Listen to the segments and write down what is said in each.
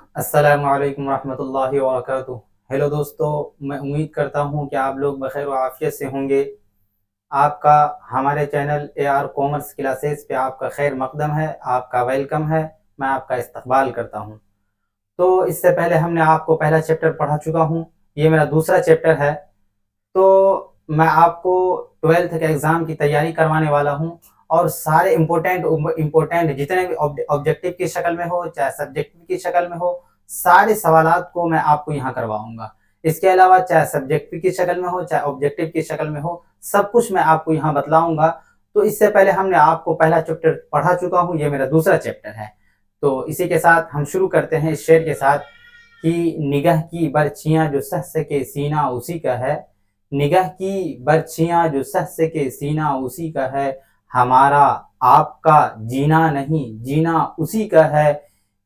अस्सलामु अलैकुम रहमतुल्लाहि व बरकातुहू। हेलो दोस्तों, मैं उम्मीद करता हूँ कि आप लोग बखैर व आफियत से होंगे। आपका हमारे चैनल AR कॉमर्स क्लासेस पे आपका खैर मकदम है, आपका वेलकम है, मैं आपका इस्तकबाल करता हूँ। तो इससे पहले हमने आपको पहला चैप्टर पढ़ा चुका हूँ, ये मेरा दूसरा चैप्टर है। तो मैं आपको 12th के एग्ज़ाम की तैयारी करवाने वाला हूँ और सारे इम्पोर्टेंट जितने भी ऑब्जेक्टिव की शक्ल में हो चाहे सब्जेक्टिव की शक्ल में हो, सारे सवालात को मैं आपको यहाँ करवाऊंगा। इसके अलावा चाहे सब्जेक्टिव की शक्ल में हो चाहे ऑब्जेक्टिव की शक्ल में हो, सब कुछ मैं आपको यहाँ बतलाऊंगा। तो इससे पहले हमने आपको पहला चैप्टर पढ़ा चुका हूँ, ये मेरा दूसरा चैप्टर है। तो इसी के साथ हम शुरू करते हैं इस शेर के साथ कि निगाह की बर्छियां जो सह सके सीना उसी का है, निगाह की बर्छियां जो सह सके सीना उसी का है, हमारा आपका जीना नहीं जीना उसी का है,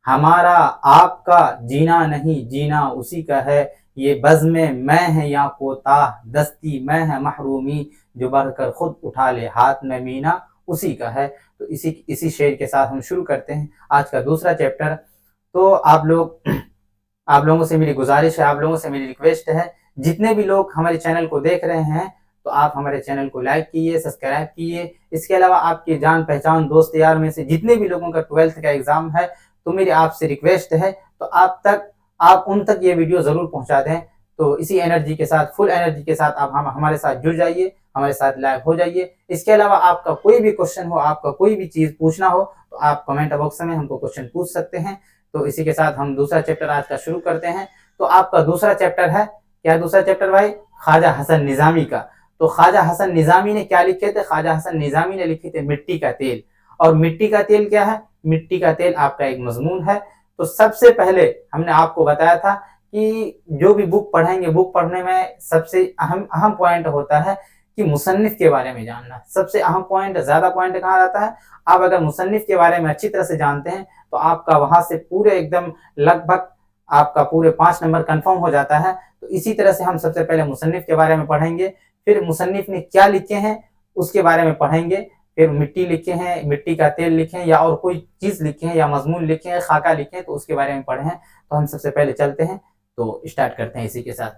हमारा आपका जीना नहीं जीना उसी का है, ये बज़्म मैं है या कोताह दस्ती मैं है महरूमी, जो बढ़कर खुद उठा ले हाथ में मीना उसी का है। तो इसी शेर के साथ हम शुरू करते हैं आज का दूसरा चैप्टर। तो आप लोगों से मेरी गुजारिश है, आप लोगों से मेरी रिक्वेस्ट है, जितने भी लोग हमारे चैनल को देख रहे हैं तो आप हमारे चैनल को लाइक कीजिए, सब्सक्राइब कीजिए। इसके अलावा आपके जान पहचान दोस्त यार में से जितने भी लोगों का 12th का एग्जाम है, तो मेरी आपसे रिक्वेस्ट है तो आप उन तक ये वीडियो जरूर पहुंचा दें। तो इसी एनर्जी के साथ, फुल एनर्जी के साथ आप हमारे साथ जुड़ जाइए, हमारे साथ लाइव हो जाइए। इसके अलावा आपका कोई भी क्वेश्चन हो, आपका कोई भी चीज पूछना हो तो आप कमेंट बॉक्स में हमको क्वेश्चन पूछ सकते हैं। तो इसी के साथ हम दूसरा चैप्टर आज का शुरू करते हैं। तो आपका दूसरा चैप्टर है, क्या दूसरा चैप्टर भाई? ख्वाजा हसन निजामी का। तो ख्वाजा हसन निजामी ने क्या लिखे थे? ख्वाजा हसन निजामी ने लिखे थे मिट्टी का तेल। और मिट्टी का तेल क्या है? मिट्टी का तेल आपका एक मजमून है। तो सबसे पहले हमने आपको बताया था कि जो भी बुक पढ़ेंगे, बुक पढ़ने में सबसे अहम पॉइंट होता है कि मुसन्निफ के बारे में जानना। सबसे अहम पॉइंट, ज्यादा पॉइंट कहा जाता है। आप अगर मुसन्निफ के बारे में अच्छी तरह से जानते हैं तो आपका वहां से पूरे एकदम लगभग आपका पूरे 5 नंबर कंफर्म हो जाता है। तो इसी तरह से हम सबसे पहले मुसन्निफ के बारे में पढ़ेंगे, फिर मुसन्निफ ने क्या लिखे हैं उसके बारे में पढ़ेंगे, फिर मिट्टी लिखे हैं, मिट्टी का तेल लिखे हैं, या और कोई चीज लिखे हैं, या मजमून लिखे हैं, खाका लिखे हैं, तो उसके बारे में पढ़े हैं। तो हम सबसे पहले चलते हैं, तो स्टार्ट करते हैं इसी के साथ।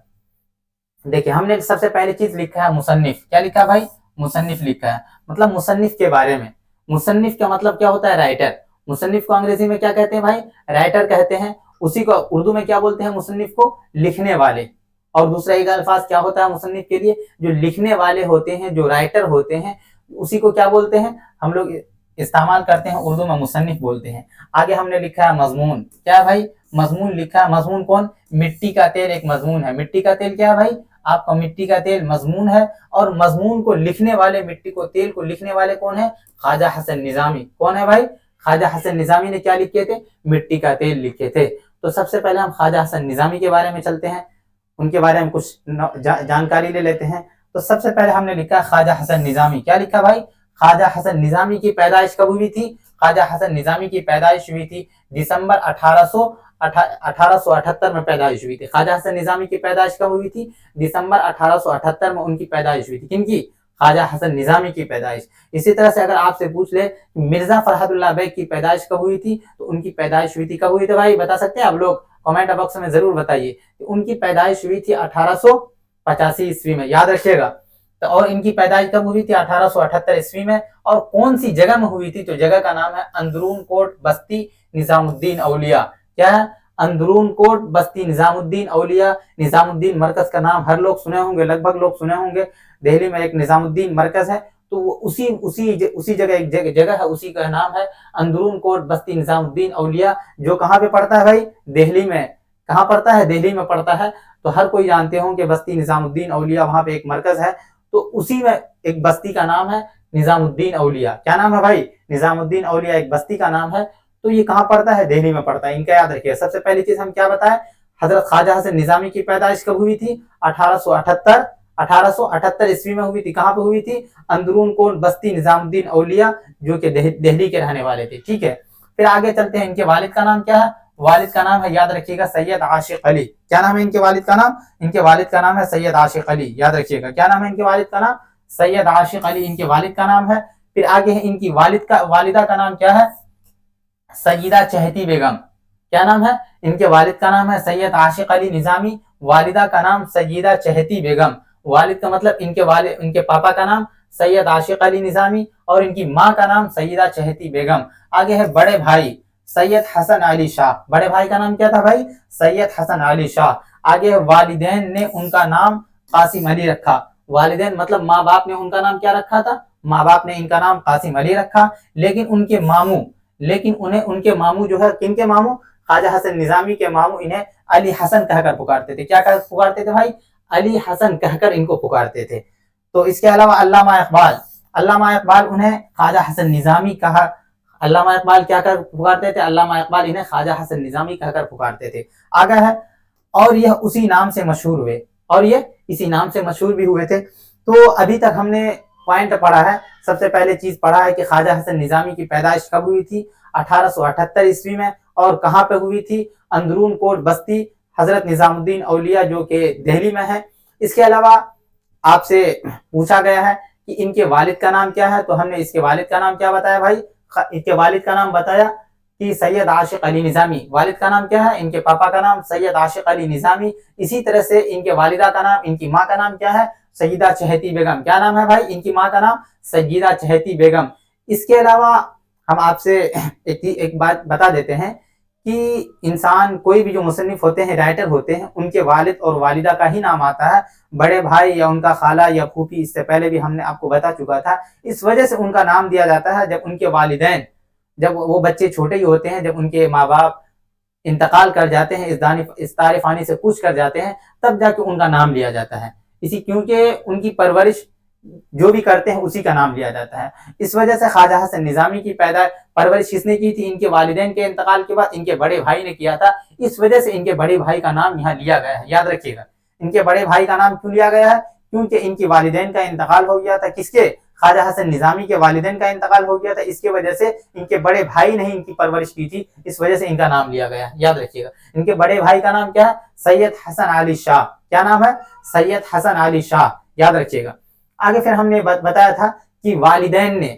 देखिए, हमने सबसे पहली चीज लिखा है मुसन्निफ। क्या लिखा भाई? मुसन्निफ लिखा है, मतलब मुसन्निफ के बारे में। मुसन्निफ का मतलब क्या होता है? राइटर। मुसन्निफ को अंग्रेजी में क्या कहते हैं भाई? राइटर कहते हैं। उसी को उर्दू में क्या बोलते हैं? मुसन्निफ को लिखने वाले। और दूसरा एक अल्फाज क्या होता है मुसन्निफ के लिए? जो लिखने वाले होते हैं, जो राइटर होते हैं, उसी को क्या बोलते हैं? हम लोग इस्तेमाल करते हैं उर्दू में मुसन्निफ बोलते हैं। आगे हमने लिखा है मजमून। क्या भाई? मजमून लिखा है। मजमून कौन? मिट्टी का तेल एक मजमून है। मिट्टी का तेल क्या है भाई? आपका मिट्टी का तेल मजमून है। और मजमून को लिखने वाले, मिट्टी को तेल को लिखने वाले कौन है? ख्वाजा हसन निजामी। कौन है भाई? ख्वाजा हसन निजामी ने क्या लिखे थे? मिट्टी का तेल लिखे थे। तो सबसे पहले हम ख्वाजा हसन निजामी के बारे में चलते हैं, उनके बारे में कुछ जानकारी ले लेते हैं। तो सबसे पहले हमने लिखा ख्वाजा हसन निजामी। क्या लिखा भाई? ख्वाजा हसन निजामी की पैदाइश कब हुई थी? ख्वाजा हसन निजामी की पैदाइश हुई थी दिसंबर 1878 में पैदाइश हुई थी। ख्वाजा हसन निजामी की पैदाइश कब हुई थी? दिसंबर 1878 में उनकी पैदाइश हुई थी। किनकी? ख्वाजा हसन निजामी की पैदाइश। इसी तरह से अगर आपसे पूछ ले मिर्जा फरहतुल्लाह बेग की पैदाइश कब हुई थी, तो उनकी पैदाइश हुई थी, कब हुई थी भाई? बता सकते हैं आप लोग? कमेंट बॉक्स में जरूर बताइए। उनकी पैदाइश हुई थी 1885 ईस्वी में, याद रखिएगा। तो और इनकी पैदाइश कब हुई थी? 1878 ईस्वी में। और कौन सी जगह में हुई थी? तो जगह का नाम है अंदरून कोट बस्ती निजामुद्दीन औलिया। क्या है? अंदरून कोट बस्ती निजामुद्दीन औलिया। निजामुद्दीन मरकज का नाम हर लोग सुने होंगे, लगभग लोग सुने होंगे। दिल्ली में एक निजामुद्दीन मरकज है, तो उसी जगह एक जगह है, उसी का नाम है अंदरून कोट बस्ती निजामुद्दीन औलिया, जो कहाँ पे पड़ता है भाई? दिल्ली में। कहाँ पड़ता है? दिल्ली में पड़ता है। तो हर कोई जानते हो कि बस्ती निजामुद्दीन औलिया वहां पे एक मरकज है। तो उसी में एक बस्ती का नाम है निजामुद्दीन औलिया। क्या नाम है भाई? निजामुद्दीन औलिया एक बस्ती का नाम है। तो ये कहाँ पड़ता है? दिल्ली में पड़ता है। इनका याद रखिए। सबसे पहली चीज हम क्या बताएं? हजरत ख्वाजा हसन निजामी की पैदाइश कब हुई थी? 1878 ईस्वी में हुई थी। कहाँ पे हुई थी? अंदरून कोट बस्ती निजामुद्दीन औलिया, जो कि दिल्ली के रहने वाले थे। ठीक है, फिर आगे चलते हैं। इनके वालिद का नाम क्या है? वालिद का नाम है, याद रखिएगा, सैयद आशिक अली। क्या नाम है इनके वालिद का नाम? इनके वालिद का नाम है सैयद आशिक अली। याद रखिएगा, क्या नाम है इनके वालिद का नाम? सैयद आशिक अली इनके वालिद का नाम है। फिर आगे है इनकी वालिदा का नाम क्या है? सईदा चहती बेगम। کیا نام ہے؟ ان کے والد کا نام ہے سید عاشق علی نظامی، والدہ کا نام سیدہ چہتی بیگم۔ والد کا مطلب ان کے پاپا کا نام سید عاشق علی نظامی اور ان کی ماں کا نام سیدہ چہتی بیگم۔ آگے ہے بڑے بھائی سید حسن علی شاہ، بڑے بھائی کا نام کیا تھا بھائی؟ سید حسن علی شاہ۔ آگے والدین نے ان کا نام قاسم علی رکھا، والدین مطلب ماں باپ نے ان کا نام کیا رکھا تھا؟ ماں باپ نے ان کا نام قاسم علی رکھا، لیکن ان کے ماموں جو ہے، کن کے ماموں؟ خواجہ حسن نظامی کے ماموں انہیں علی حسن کہہ کر پکارتے تھے۔ کیا پکارتے تھے بھائی؟ علی حسن کہہ کر ان کو پکارتے تھے۔ تو اس کے علاوہ علامہ اقبال انہیں خواجہ حسن نظامی کہا، علامہ اقبال کیا کر پکارتے تھے؟ علامہ اقبال انہیں خواجہ حسن نظامی کہہ کر پکارتے تھے۔ آگے ہے اور یہ اسی نام سے مشہور ہوئے، اور یہ اسی نام سے مشہور بھی ہوئے تھے۔ تو ابھی تک ہم نے پوائنٹ پڑھا ہے۔ سب سے پہلے چیز پڑھا ہے کہ خواجہ حسن نظامی کی پیدائش کب ہوئی تھی؟ 1878 عیسوی میں، اور کہاں پہ ہوئی تھی؟ اندرون کوٹ بستی حضرت نظام الدین اولیاء جو کہ دہلی میں ہے۔ اس کے علاوہ آپ سے پوچھا گیا ہے کہ ان کے والد کا نام کیا ہے، تو ہم نے اس کے والد کا نام کیا بتایا بھائی؟ ان کے والد کا نام بتایا کہ سید عاشق علی نظامی۔ والد کا نام کیا ہے؟ ان کے پاپا کا نام سید عاشق علی نظامی۔ اسی طرح سے ان کے والدہ کا نام، ان کی ماں کا نام کیا ہے؟ سیدہ چہتی بیگم۔ کیا نام ہے بھائی ان کی ماں کا نام؟ سیدہ چہتی بیگم۔ اس کے علاوہ ہم آپ سے ایک بات بتا دیتے ہیں کہ انسان کوئی بھی جو مصنف ہوتے ہیں، رائٹر ہوتے ہیں، ان کے والد اور والدہ کا ہی نام آتا ہے، بڑے بھائی یا ان کا خالہ یا پھوپھی، اس سے پہلے بھی ہم نے آپ کو بتا چکا تھا۔ اس وجہ سے ان کا نام دیا جاتا ہے، جب ان کے والدین، جب وہ بچے چھوٹے ہی ہوتے ہیں، جب ان کے ماں باپ انتقال کر جاتے ہیں، اس دار فانی سے کوچ کر جاتے ہیں، تب جا کے ان کا نام لیا جاتا ہے، کیونکہ ان کی پرورش جو بھی کرتے ہیں اسی کا نام لیا جاتا ہے۔ اس وجہ سے خواجہ حسن نظامی کی پرورش کس نے کی تھی؟ ان کے والدین کے انتقال کے بعد ان کے بڑے بھائی نے کیا تھا۔ اس وجہ سے ان کے بڑے بھائی کا نام یہاں لیا گیا ہے، یاد رکھیے گا۔ ان کے بڑے بھائی کا نام کیوں لیا گیا ہے؟ کیونکہ ان کی والدین کا انتقال ہو گیا تھا۔ کس کے؟ خواجہ حسن نظامی کے والدین کا انتقال ہو گیا تھا، اس کی وجہ سے ان کے بڑے بھائی نے ان کی پرورش کی تھی، اس وجہ سے ان کا نام لیا گیا، یاد رکھیے گا۔ ان کے بڑے بھائی کا نام کیا ہے؟ سید حسن علی شاہ۔ کیا نام ہے؟ سید حسن علی شاہ، یاد رکھیے گا۔ آگے پھر ہم نے بتایا تھا کہ والدین نے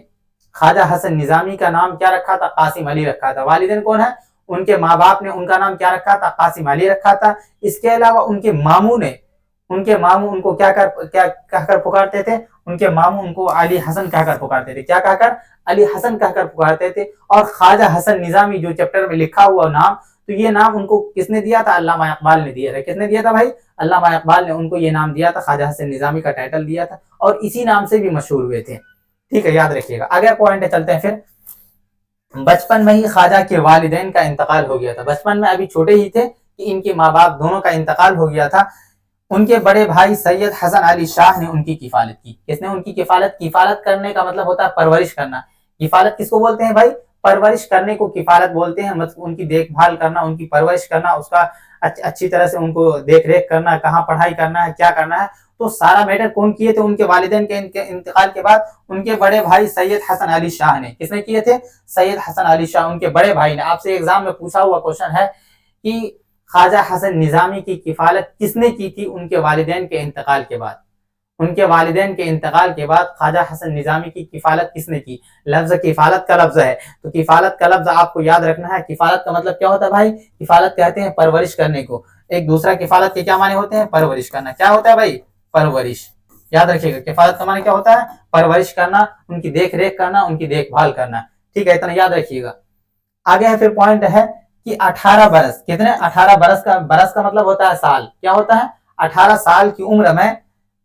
خواجہ حسن نظامی کا نام کیا رکھا تھا؟ قاسم علی رکھا تھا۔ والدین کون ہے؟ ان کے ماں باپ نے ان کا نام کیا رکھا تھا؟ قاسم علی رکھا تھا۔ اس کے علاوہ ان کے ماموں ان کو کیا کہہ کر پکارتے تھے؟ ان کے ماموں ان کو علی حسن کہہ کر پکارتے تھے۔ کیا کہہ کر؟ علی حسن کہہ کر پکارتے تھے۔ اور خواجہ حسن نظامی جو چیپٹر میں لکھا ہوا نام، تو یہ نام ان کو کس نے دیا تھا؟ علامہ اقبال نے دیا تھا۔ کس نے دیا تھا بھائی؟ علامہ اقبال نے ان کو یہ نام دیا تھا، خواجہ حسن نظامی کا ٹائٹل دیا تھا، اور اسی نام سے بھی مشہور ہوئے تھے۔ ٹھیک ہے، یاد رکھیے گا۔ آگے پوائنٹ چلتے ہیں پھر۔ بچپن میں ہی خواجہ کے والدین کا انتقال ہو گیا تھا، بچپن میں ابھی چھوٹے ہی تھے کہ ان کے ماں باپ دونوں کا انتقال ہو گیا تھا۔ ان کے بڑے بھائی سید حسن علی شاہ نے ان کی کفالت کی۔ کس نے ان کی کفالت کرنے کا مطلب ہوتا ہے پرورش کرنا۔ کفالت کس کو بولتے ہیں بھائی؟ پرورش کرنے کو کفالت بولتے ہیں، مطلب ان کی دیکھ بھال کرنا، ان کی پرورش کرنا، اس کا اچھی طرح سے ان کو دیکھ ریکھ کرنا، کہاں پڑھائی کرنا ہے، کیا کرنا ہے، تو سارا میٹر کون کیے تھے؟ ان کے والدین کے انتقال کے بعد ان کے بڑے بھائی سید حسن علی شاہ نے۔ کس نے کیے تھے؟ سید حسن علی شاہ، ان کے بڑے بھائی نے۔ آپ سے ایگزام میں پوچھا ہوا کوشچن ہے کہ خواجہ حسن نظامی کی کفالت کس نے کی تھی ان کے والدین کے انتقال کے بعد؟ ان کے والدین کے انتقال کے بعد خواجہ حسن نظامی کی کفالت کس نے کی؟ لفظ کفالت کا لفظ ہے، تو کفالت کا لفظ آپ کو یاد رکھنا ہے۔ کفالت کا مطلب کیا ہوتا ہے بھائی؟ کفالت کہتے ہیں پرورش کرنے کو۔ ایک دوسرا کفالت کے کیا معنی ہوتے ہیں؟ پرورش کرنا۔ کیا ہوتا ہے بھائی؟ پرورش، یاد رکھیے گا۔ کفالت کا معنی کیا ہوتا ہے؟ پرورش کرنا، ان کی دیکھ ریکھ کرنا، ان کی دیکھ بھال کرنا۔ ٹھیک ہے، اتنا یاد رکھیے گا۔ آگے ہے پھر پوائنٹ ہے کہ 18 برس، کتنے؟ 18 برس کا مطلب ہوتا ہے سال۔ کیا ہوتا ہے؟ 18 سال کی عمر میں،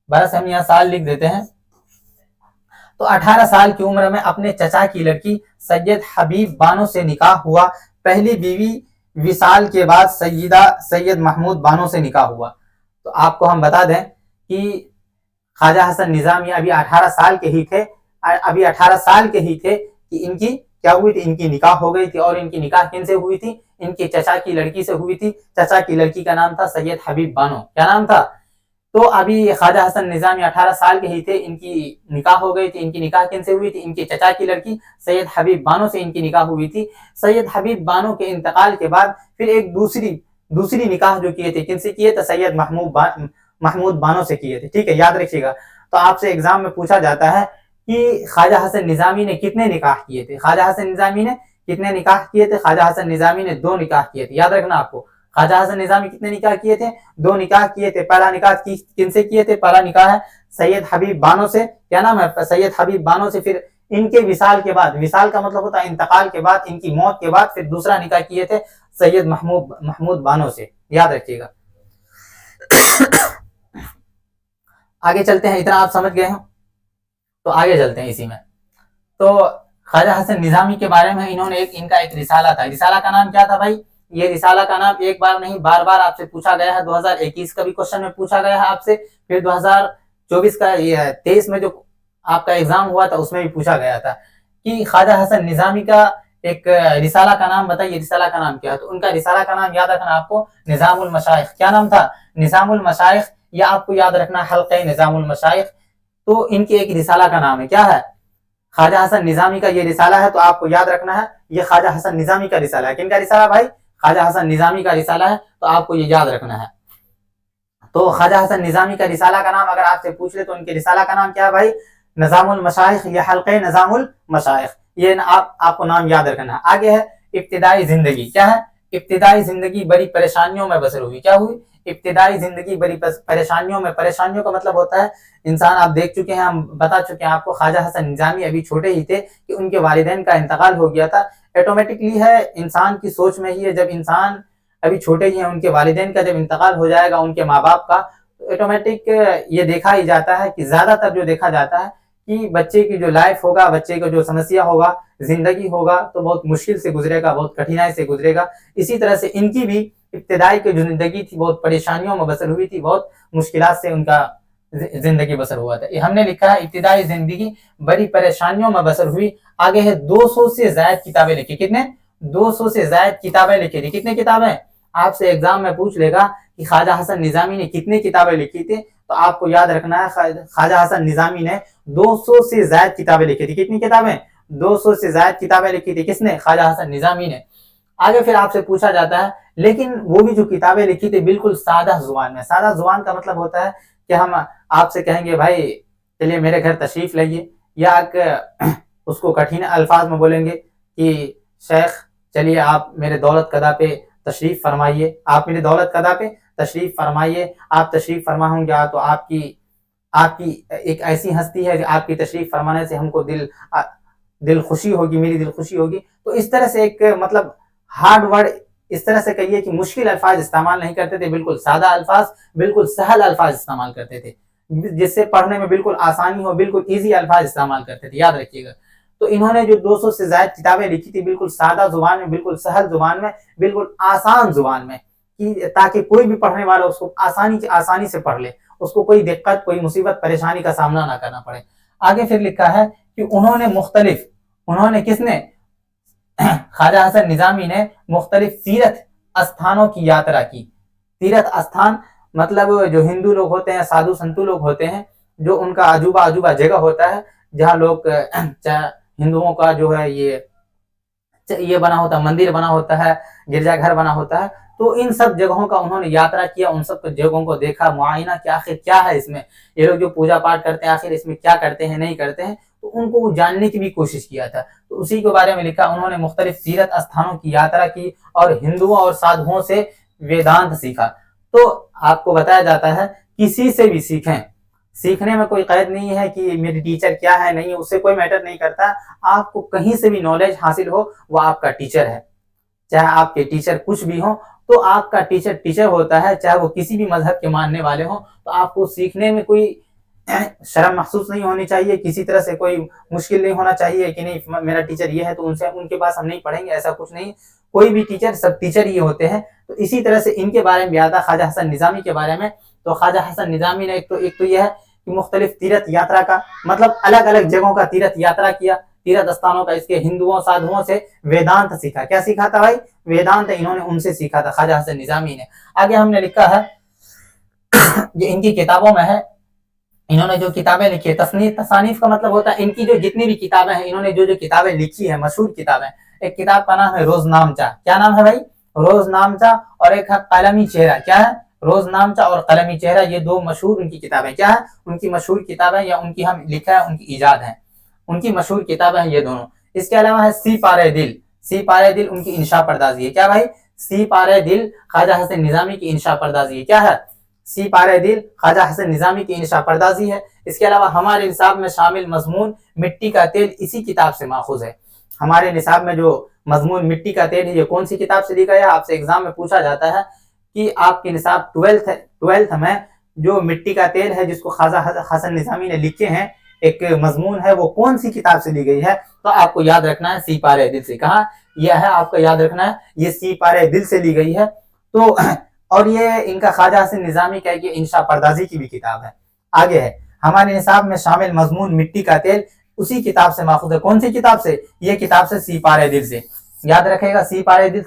برس ہم یہاں سال لکھ دیتے ہیں، تو 18 سال کی عمر میں اپنے چچا کی لڑکی سید حبیب بانو سے نکاح ہوا۔ پہلی بیوی وصال کے بعد سید محمود بانو سے نکاح ہوا۔ تو آپ کو ہم بتا دیں کہ خواجہ حسن نظامی ابھی 18 سال کے ہی تھے کہ ان کی کیا ہوئی تھی؟ ان کی نکاح ہو گئی تھی۔ اور ان کی نکاح کن سے ہوئی تھی؟ ان کے چچا کی لڑکی سے ہوئی تھی۔ چچا کی لڑکی کا نام تھا سید حبیب بانو۔ کیا نام تھا؟ تو ابھی خواجہ حسن نظامی 18 سال کے ہی تھے، ان کی نکاح ہو گئی تھی۔ ان کی نکاح کن سے ہوئی تھی؟ ان کے چچا کی لڑکی سید حبیب بانو سے ان کی نکاح ہوئی تھی۔ سید حبیب بانو کے انتقال کے بعد پھر ایک دوسری نکاح جو کیے تھے، کن سے کیے تھے؟ سید محمود بانو سے کیے تھے۔ ٹھیک ہے، یاد رکھیے گا۔ تو آپ سے ایگزام میں پوچھا جاتا ہے کہ خواجہ حسن نظامی نے کتنے نکاح کیے تھے؟ خواجہ حسن نظامی نے کتنے نکاح کیے تھے؟ خواجہ حسن نظامی نے 2 نکاح کیے تھے، یاد رکھنا آپ کو، خواجہ حسن نظامی کتنے نکاح کیے تھے؟ 2 نکاح کیے تھے۔ پہلا نکاح کن سے کیے تھے؟ پہلا نکاح ہے سید حبیب بانو سے، کیا نام ہے؟ سید حبیب بانو سے۔ پھر ان کے وصال کے بعد، وصال کا مطلب ہوتا ہے انتقال کے بعد، ان کی موت کے بعد پھر دوسرا نکاح کیے تھے سید محمود بانو سے، یاد رکھیے گا۔ آگے چلتے ہیں، اتنا آپ سمجھ گئے ہیں تو آگے چلتے ہیں اسی میں۔ تو خواجہ حسن نظامی کے بارے میں انہوں نے ان کا ایک رسالہ تھا، رسالہ کا نام کیا تھا بھائی؟ یہ رسالہ کا نام ایک بار نہیں بار بار آپ سے پوچھا گیا ہے، 2021 کا بھی کوشچن میں پوچھا گیا ہے آپ سے، پھر 2024 کا 23 میں جو آپ کا ایگزام ہوا تھا اس میں بھی پوچھا گیا تھا کہ خواجہ حسن نظامی کا ایک رسالہ کا نام بتائیے، رسالہ کا نام کیا ہے؟ تو ان کا رسالہ کا نام یاد رکھنا آپ کو، نظام المشائخ۔ کیا نام تھا؟ نظام المشائخ، یا آپ کو یاد رکھنا حلقہ نظام المشائخ۔ تو ان کی ایک رسالہ کا نام ہے، کیا ہے؟ خواجہ حسن نظامی کا یہ رسالہ ہے، تو آپ کو یاد رکھنا ہے یہ خواجہ حسن نظامی کا رسالہ ہے۔ کن کا رسالہ بھائی؟ خواجہ حسن نظامی کا رسالہ ہے، تو آپ کو یہ یاد رکھنا ہے۔ تو خواجہ حسن نظامی کا رسالہ کا نام اگر آپ سے پوچھ لے تو ان کے رسالہ کا نام کیا ہے بھائی؟ نظام المشائخ یا حلقہ نظام المشائخ، یہ آپ کو نام یاد رکھنا ہے۔ آگے ہے ابتدائی زندگی، کیا ہے؟ ابتدائی زندگی بڑی پریشانیوں میں بسر ہوئی، کیا ہوئی؟ ابتدائی زندگی بڑی پریشانیوں میں، پریشانیوں کا مطلب ہوتا ہے انسان، آپ دیکھ چکے ہیں، ہم بتا چکے ہیں آپ کو، خواجہ حسن نظامی ابھی چھوٹے ہی تھے کہ ان کے والدین کا انتقال ہو گیا تھا۔ آٹومیٹکلی ہے انسان کی سوچ میں ہی ہے، جب انسان ابھی چھوٹے ہی ہیں، ان کے والدین کا جب انتقال ہو جائے گا، ان کے ماں باپ کا، تو آٹومیٹک یہ دیکھا ہی جاتا ہے کہ زیادہ تر جو دیکھا جاتا ہے کہ بچے کی جو لائف ہوگا، بچے کا جو سمسیا ہوگا، زندگی ہوگا، تو بہت مشکل سے گزرے گا، بہت کٹھنائی سے گزرے گا۔ اسی طرح سے ان کی بھی ابتدائی کی جو زندگی تھی بہت پریشانیوں میں بسر ہوئی تھی، بہت مشکلات سے ان کا زندگی بسر ہوا تھا۔ ہم نے لکھا ہے ابتدائی زندگی بڑی پریشانیوں میں بسر ہوئی۔ آگے ہے 200 سے زائد کتابیں لکھی، کتنے؟ 200 سے زائد کتابیں لکھی تھی۔ کتنے کتابیں؟ آپ سے ایگزام میں پوچھ لے گا کہ خواجہ حسن نظامی نے کتنی کتابیں لکھی تھی، تو آپ کو یاد رکھنا ہے خواجہ حسن نظامی نے 200 سے زائد کتابیں لکھی تھی۔ کتنی کتابیں؟ 200 سے زائد کتابیں لکھی تھی، کس نے؟ خواجہ حسن نظامی نے۔ آگے پھر آپ سے پوچھا جاتا ہے لیکن وہ بھی جو کتابیں لکھی تھی بالکل سادہ زبان میں، سادہ زبان کا مطلب ہوتا ہے کہ ہم آپ سے کہیں گے بھائی چلیے میرے گھر تشریف لائیے، یا اس کو کٹھن الفاظ میں بولیں گے کہ شیخ چلیے آپ میرے دولت قدا پہ تشریف فرمائیے، آپ میرے دولت قدا پہ تشریف فرمائیے، آپ تشریف فرما ہوں گے تو آپ کی ایک ایسی ہستی ہے کہ آپ کی تشریف فرمانے سے ہم کو دل خوشی ہوگی، میری دل خوشی ہوگی۔ تو اس طرح سے ایک مطلب ہارڈ ورڈ، اس طرح سے کہیے کہ مشکل الفاظ استعمال نہیں کرتے تھے، بالکل سادہ الفاظ، بالکل سہل الفاظ استعمال کرتے تھے، جس سے پڑھنے میں بالکل آسانی ہو، بالکل ایزی الفاظ استعمال کرتے تھے، یاد رکھیے گا۔ تو انہوں نے جو 200 سے زائد کتابیں لکھی تھی بالکل سادہ زبان میں، بالکل سہل زبان میں، بالکل آسان زبان میں، تاکہ کوئی بھی پڑھنے والا اس کو آسانی سے پڑھ لے، اس کو کوئی دقت، کوئی مصیبت، پریشانی کا سامنا نہ کرنا پڑے۔ آگے پھر لکھا ہے کہ انہوں نے کس نے؟ خواجہ حسن نظامی نے مختلف تیرتھ استھانوں کی یاترا کی۔ تیرتھ استھان مطلب جو ہندو لوگ ہوتے ہیں، سادھو سنتو لوگ ہوتے ہیں، جو ان کا عجوبہ جگہ ہوتا ہے، جہاں لوگ ہندوؤں کا جو ہے یہ بنا ہوتا ہے، مندر بنا ہوتا ہے، گرجا گھر بنا ہوتا ہے، تو ان سب جگہوں کا انہوں نے یاترا کیا، ان سب جگہوں کو دیکھا، معائنہ کیا آخر کیا ہے اس میں، یہ لوگ جو پوجا پاٹ کرتے ہیں آخر اس میں کیا کرتے ہیں نہیں کرتے ہیں، تو ان کو جاننے کی بھی کوشش کیا تھا۔ تو اسی کے بارے میں لکھا، انہوں نے مختلف تیرتھ استھانوں کی یاترا کی اور ہندوؤں اور سادھوؤں سے ویدانت سیکھا۔ تو آپ کو بتایا جاتا ہے کسی سے بھی سیکھیں، سیکھنے میں کوئی قید نہیں ہے کہ میری ٹیچر کیا ہے نہیں، اس سے کوئی میٹر نہیں کرتا، آپ کو کہیں سے بھی نالج حاصل ہو وہ آپ کا ٹیچر ہے، چاہے آپ کے ٹیچر کچھ بھی ہوں تو آپ کا ٹیچر ہوتا ہے، چاہے وہ کسی بھی مذہب کے ماننے والے ہوں، تو آپ کو سیکھنے میں کوئی شرم محسوس نہیں ہونی چاہیے، کسی طرح سے کوئی مشکل نہیں ہونا چاہیے کہ نہیں میرا ٹیچر یہ ہے تو ان کے پاس ہم نہیں پڑھیں گے، ایسا کچھ نہیں، کوئی بھی ٹیچر، سب ٹیچر ہی ہوتے ہیں۔ تو اسی طرح سے ان کے بارے میں آتا خواجہ حسن نظامی کے بارے میں، تو خواجہ حسن نظامی نے ایک تو یہ ہے کہ مختلف تیرتھ یاترا کا مطلب الگ الگ جگہوں کا تیرتھ یاترا کیا، تیرتھ استھانوں کا، اس کے ہندوؤں سادھوؤں سے ویدانت سیکھا۔ کیا سیکھا تھا بھائی؟ ویدانت انہوں نے ان سے سیکھا تھا، خواجہ حسن نظامی نے۔ آگے ہم نے لکھا ہے یہ ان کی کتابوں میں ہے، انہوں نے جو کتابیں لکھی ہے، تصانیف کا مطلب ہوتا ہے ان کی جو جتنی بھی کتابیں ہیں، انہوں نے جو کتابیں لکھی ہیں، مشہور کتابیں، ایک کتاب کا نام ہے روزنامچہ، کیا نام ہے بھائی؟ روزنامچہ، اور ایک ہے قلمی چہرہ، کیا ہے؟ روزنامچہ اور قلمی چہرہ، یہ دو مشہور ان کی کتابیں، کیا ہے؟ ان کی مشہور کتابیں، یا ان کی ہم لکھا ہے ان کی ایجاد ہیں، ان کی مشہور کتابیں ہیں یہ دونوں۔ اس کے علاوہ ہے سی پارے دل، सी पारे दिल उनकी इंशा पर्दाजी है। क्या भाई? सी पारे दिल ख्वाजा हसन निजामी की इंशा पर्दाजी है। क्या है? सी पारे दिल ख्वाजा हसन निजामी की इंशा पर्दाजी है। इसके अलावा हमारे निसाब में शामिल मजमून मिट्टी का तेल इसी किताब से माखूज है। हमारे निसाब में जो मजमून मिट्टी का तेल है ये कौन सी किताब से लिखा है? आपसे एग्जाम में पूछा जाता है कि आपके निसाब 12th में जो मिट्टी का तेल है जिसको ख्वाजा हसन निजामी ने लिखे हैं, एक मजमून है, वो कौन सी किताब से ली गई है? तो आपको याद रखना है सी पारे दिल से। कहा यह है, आपको याद रखना है ये सी पारे दिल से ली गई है। तो और ये इनका ख्वाजा हसन निजामी का कि इंशा पर्दाजी की भी किताब है। आगे है हमारे निसाब में शामिल मजमून मिट्टी का तेल उसी किताब से माखूज है। कौन सी किताब से? ये किताब से सी पारे दिल से। याद रखेगा सी पारे दिल,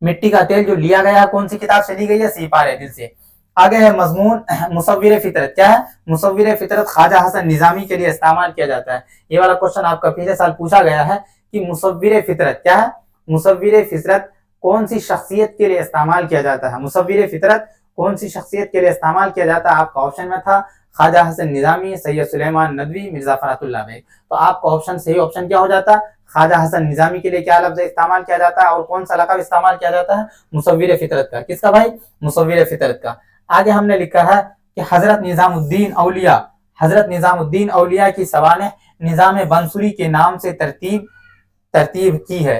मिट्टी का तेल जो लिया गया कौन सी किताब से ली गई है? सी पारे दिल से। आगे है मजमून मुसव्विर फितरत। क्या है? मुसव्विर फितरत ख्वाजा हसन निजामी के लिए इस्तेमाल किया जाता है। ये वाला क्वेश्चन आपका पिछले साल पूछा गया है कि मुसव्विर फितरत क्या है? मुसव्विर फितरत कौन सी शख्सियत के लिए इस्तेमाल किया जाता है? मुसव्विर फितरत कौन सी शख्सियत के लिए इस्तेमाल किया जाता है? आपका ऑप्शन में था ख्वाजा हसन निजामी, सैयद सुलेमान नदवी, मिर्जा फरातुल्लाह बेग। तो आपका ऑप्शन सही ऑप्शन क्या हो जाता? ख्वाजा हसन निजामी के लिए क्या लफ्ज इस्तेमाल किया जाता है और कौन सा लक़ब इस्तेमाल किया जाता है? मुसव्विर फितरत का। किसका भाई? मुसव्विर फितरत का। आगे हमने लिखा है कि हजरत निजामुद्दीन औलिया, हजरत निजामुद्दीन औलिया की सवानेह निजाम बंसुरी के नाम से तरतीब की है।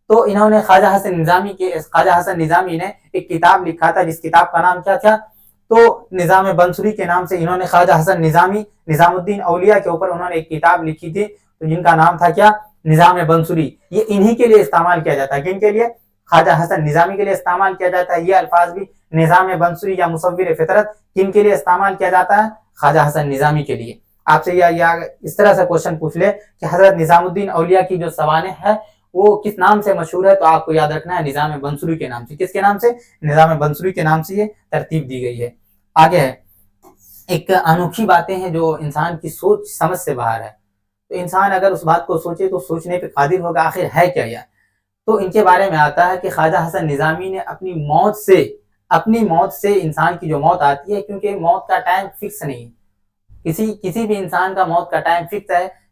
तो इन्होंने ख्वाजा हसन निजामी ने एक किताब लिखा था जिस किताब का नाम क्या था? तो निजाम बंसुरी के नाम से इन्होंने ख्वाजा हसन निजामी निजामुद्दीन औलिया के ऊपर उन्होंने एक किताब लिखी थी, तो जिनका नाम था क्या? निजाम बंसुरी। ये इन्हीं के लिए इस्तेमाल किया जाता है। किन के लिए? ख्वाजा हसन निजामी के लिए इस्तेमाल किया जाता है। ये अल्फाज भी निजाम बंसुरी या मुसव्विर फितरत किन के लिए इस्तेमाल किया जाता है? ख्वाजा हसन निजामी के लिए। आपसे या इस तरह से क्वेश्चन पूछ ले कि हजरत निजामुद्दीन औलिया की जो सवानेह है वो किस नाम से मशहूर है? तो आपको याद रखना है निजाम बंसुरी के नाम से। किसके नाम से? निजाम बंसुरी के नाम से ये तरतीब दी गई है। आगे है एक अनोखी बातें हैं जो इंसान की सोच समझ से बाहर है। तो इंसान अगर उस बात को सोचे तो सोचने पे कादिर होगा आखिर है क्या यह। तो इनके बारे में आता है कि ख्वाजा हसन निजामी ने अपनी मौत से इंसान की जो मौत आती है, क्योंकि मौत का टाइम फिक्स नहीं है, किसी भी इंसान का मौत का टाइम